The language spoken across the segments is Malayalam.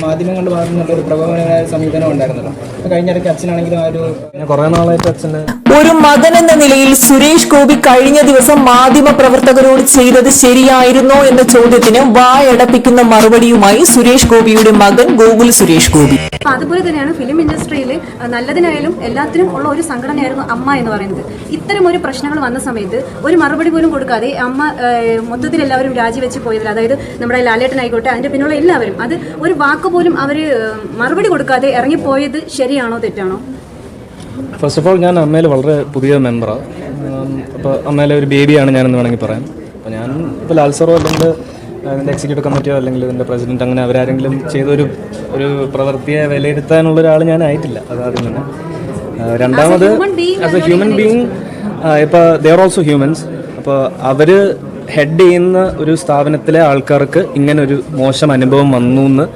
മാധ്യമങ്ങളുടെ ഭാഗത്തു നിന്നുള്ള ഒരു പ്രകോപനമായ സമീപനം ഉണ്ടായിരുന്നല്ലോ. കഴിഞ്ഞിടയ്ക്ക് അച്ഛനാണെങ്കിലും ആ ഒരു കുറേ നാളായിട്ട് അച്ഛന് ഒരു മകൻ എന്ന നിലയിൽ സുരേഷ് ഗോപി കഴിഞ്ഞ ദിവസം മാധ്യമ പ്രവർത്തകരോട് ചെയ്തത് ശരിയായിരുന്നോ എന്ന ചോദ്യത്തിന് വായടപ്പിക്കുന്ന മറുപടിയുമായി സുരേഷ് ഗോപിയുടെ മകൻ ഗോകുൽ സുരേഷ് ഗോപി. അതുപോലെ തന്നെയാണ് ഫിലിം ഇൻഡസ്ട്രിയിൽ നല്ലതിനായാലും എല്ലാത്തിനും ഉള്ള ഒരു സംഘടനയായിരുന്നു അമ്മ എന്ന് പറയുന്നത്. ഇത്തരം ഒരു പ്രശ്നങ്ങൾ വന്ന സമയത്ത് ഒരു മറുപടി പോലും കൊടുക്കാതെ അമ്മ മൊത്തത്തിൽ എല്ലാവരും രാജിവെച്ച് പോയതിൽ, അതായത് നമ്മുടെ ലാലേട്ടനായിക്കോട്ടെ അതിന്റെ പിന്നുള്ള എല്ലാവരും അത് ഒരു വാക്ക് പോലും അവർ മറുപടി കൊടുക്കാതെ ഇറങ്ങിപ്പോയത് ശരിയാണോ തെറ്റാണോ? ഫസ്റ്റ് ഓഫ് ഓൾ ഞാൻ അമ്മയിൽ വളരെ പുതിയ മെമ്പറാണ്. അപ്പോൾ അമ്മയിലെ ഒരു ബേബിയാണ് ഞാനെന്ന് വേണമെങ്കിൽ പറയാം. അപ്പോൾ ഞാൻ ഇപ്പോൾ ലാൽസറോ അല്ലെങ്കിൽ ഇതിൻ്റെ എക്സിക്യൂട്ടീവ് കമ്മിറ്റിയോ അല്ലെങ്കിൽ ഇതിൻ്റെ പ്രസിഡന്റ് അങ്ങനെ അവരാരെങ്കിലും ചെയ്തൊരു പ്രവൃത്തിയെ വിലയിരുത്താനുള്ള ഒരാൾ ഞാനായിട്ടില്ല. അതാദ്യം തന്നെ. രണ്ടാമത് ആസ് എ ഹ്യൂമൻ ബീങ് ഇപ്പോൾ ദേ ആർ ഓൾസോ ഹ്യൂമൻസ്. അപ്പോൾ അവർ ഹെഡ് ചെയ്യുന്ന ഒരു സ്ഥാപനത്തിലെ ആൾക്കാർക്ക് ഇങ്ങനെ ഒരു മോശം അനുഭവം വന്നു എന്ന്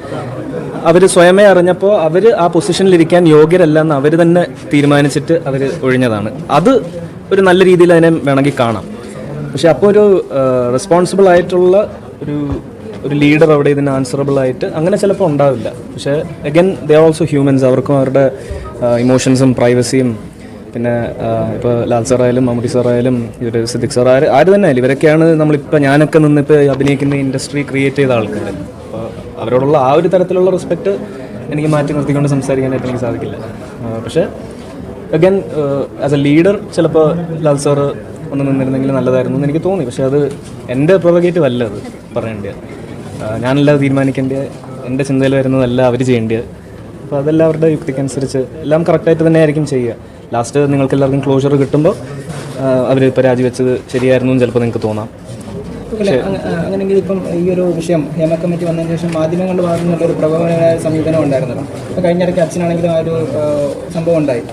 അവർ സ്വയമേ അറിഞ്ഞപ്പോൾ അവർ ആ പൊസിഷനിലിരിക്കാൻ യോഗ്യരല്ല എന്ന് അവർ തന്നെ തീരുമാനിച്ചിട്ട് അവർ ഒഴിഞ്ഞതാണ്. അത് ഒരു നല്ല രീതിയിൽ അതിനെ വേണമെങ്കിൽ കാണാം. പക്ഷെ അപ്പോൾ ഒരു റെസ്പോൺസിബിൾ ആയിട്ടുള്ള ഒരു ലീഡർ അവിടെ ഇതിന് ആൻസറബിൾ ആയിട്ട് അങ്ങനെ ചിലപ്പോൾ ഉണ്ടാവില്ല. പക്ഷേ again they are also humans. അവർക്കും അവരുടെ ഇമോഷൻസും പ്രൈവസിയും പിന്നെ ഇപ്പോൾ ലാൽ സാറായാലും മമ്മൂട്ടി സാറായാലും ഇവർ സിദ്ദിഖ് സാർ ആര് തന്നെ ആയാലും ഇവരൊക്കെയാണ് നമ്മളിപ്പോൾ ഞാനൊക്കെ നിന്നിപ്പോൾ അഭിനയിക്കുന്ന ഇൻഡസ്ട്രി ക്രിയേറ്റ് ചെയ്ത ആൾക്കാർ. അപ്പോൾ അവരോടുള്ള ആ ഒരു തരത്തിലുള്ള റെസ്പെക്റ്റ് എനിക്ക് മാറ്റി നിർത്തിക്കൊണ്ട് സംസാരിക്കാനായിട്ട് എനിക്ക് സാധിക്കില്ല. പക്ഷേ അഗൈൻ ആസ് എ ലീഡർ ചിലപ്പോൾ ലാൽ സാറ് ഒന്ന് നിന്നിരുന്നെങ്കിൽ നല്ലതായിരുന്നു എന്ന് എനിക്ക് തോന്നി. പക്ഷേ അത് എൻ്റെ പ്രൊവഗേറ്റീവ് അല്ല, അത് പറയേണ്ടത്. ഞാനല്ല തീരുമാനിക്കേണ്ടത്, എൻ്റെ ചിന്തയിൽ വരുന്നതല്ല അവർ ചെയ്യേണ്ടത്. അപ്പോൾ അതെല്ലാം അവരുടെ യുക്തിക്കനുസരിച്ച് എല്ലാം കറക്റ്റായിട്ട് തന്നെ ആയിരിക്കും ചെയ്യുക. ലാസ്റ്റ് നിങ്ങൾക്ക് എല്ലാവർക്കും ക്ലോഷർ കിട്ടുമ്പോൾ അവരിപ്പോൾ രാജിവെച്ചത് ശരിയായിരുന്നു എന്ന് ചിലപ്പോൾ നിങ്ങൾക്ക് തോന്നാം. അങ്ങനെയെങ്കിൽ ഇപ്പം ഈ ഒരു വിഷയം ഹേമ കമ്മിറ്റി വന്നതിന് ശേഷം മാധ്യമങ്ങളുടെ ഭാഗത്തു നിന്നുള്ള ഒരു പ്രകോപനമായ സമീപനം ഉണ്ടായിരുന്നല്ലോ. അപ്പോൾ കഴിഞ്ഞിടയ്ക്ക് അച്ഛനാണെങ്കിലും ആ ഒരു സംഭവം ഉണ്ടായി.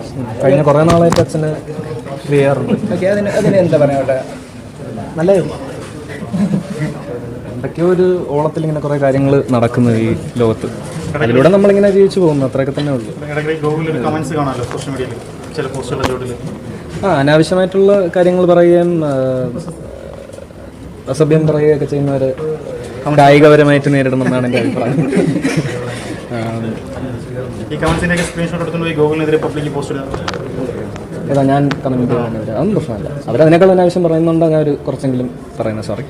കഴിഞ്ഞ കുറേ നാളായിട്ട് അച്ഛന് ചെയ്യാറുണ്ട്. ഓക്കെ, അതിന് എന്താ പറയാ? നല്ലതായിരുന്നു. എന്തൊക്കെയോ ഒരു ഓളത്തിൽ ഇങ്ങനെ കുറേ കാര്യങ്ങൾ നടക്കുന്നു ഈ ലോകത്ത്. അതിലൂടെ നമ്മളിങ്ങനെ ജീവിച്ചു പോകുന്നു, അത്രയൊക്കെ തന്നെ ഉള്ളൂ. അനാവശ്യമായിട്ടുള്ള കാര്യങ്ങൾ പറയുകയും അസഭ്യം പറയുകയൊക്കെ ചെയ്യുന്നവർ കായികപരമായിട്ട് നേരിടണമെന്നാണ് എൻ്റെ അഭിപ്രായം. ഏതാ ഞാൻ കമൻറ്റ് ചെയ്യുന്നവർ അതൊന്നും പ്രശ്നമല്ല. അവരതിനേക്കാൾ അനാവശ്യം പറയുന്നുണ്ടോ ഞാൻ ഒരു കുറച്ചെങ്കിലും പറയുന്നത്. സോറി.